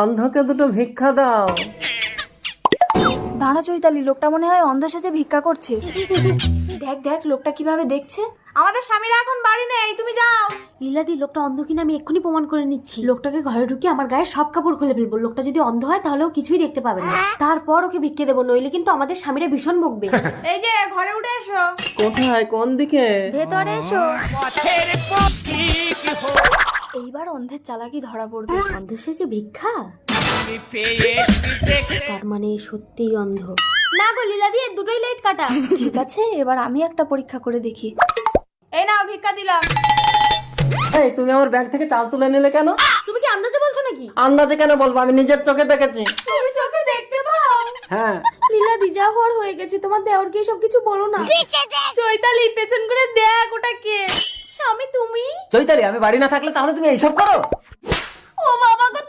অন্ধকে দুটো ভিক্ষা দাও। দাঁড়া চৈতালি, লোকটা মনে হয় অন্ধ সেজে ভিক্ষা করছে। দেখ দেখ লোকটা কিভাবে দেখছে। আমাদের স্বামীরা এখন বাড়ি নেই, তুমি যাও। লীলাদি, লোকটা অন্ধ কিনা আমি এক্ষুনি প্রমাণ করে নিচ্ছি। লোকটাকে ঘরে ঢুকে আমার গায়ে সব কাপড় খুলে ফেলবো। লোকটা যদি অন্ধ হয় তাহলেও কিছুই দেখতে পাবে না। তারপর ওকে ভিক্ষে দেবো, নইলে কিন্তু আমাদের স্বামীরা ভীষণ বকবে। এই যে ঘরে উঠে এসো। কোথায়, কোন দিকে? ভেতরে এসো। এইবার অন্ধের চালাকি ধরা পড়বে। অন্ধ সেজে ভিক্ষা, তার মানে সত্যিই অন্ধ। না গো লীলাদি, দুটোই লাইট কাটা। ঠিক আছে, এবার আমি একটা পরীক্ষা করে দেখি। এই নাও ভিক্ষা দিলাম। এই, তুমি আমার ব্যাগ থেকে চাল তুলে নিলে কেন? তুমি কি আন্দাজে বলছো নাকি? আন্দাজে কেন বলবো, আমি নিজের চোখে দেখেছি। তুমি চোখে দেখতে পাও? হ্যাঁ। লীলাদি, যা হওয়ার হয়ে গেছে, তোমার দেওরকে সব কিছু বলো না। চৈতালি, পেছন করে দেখ ওটা কে। স্বামী তুমি? চৈতালি, আমি বাড়ি না থাকলে তাহলে তুমি এইসব করো? ও বাবা গো,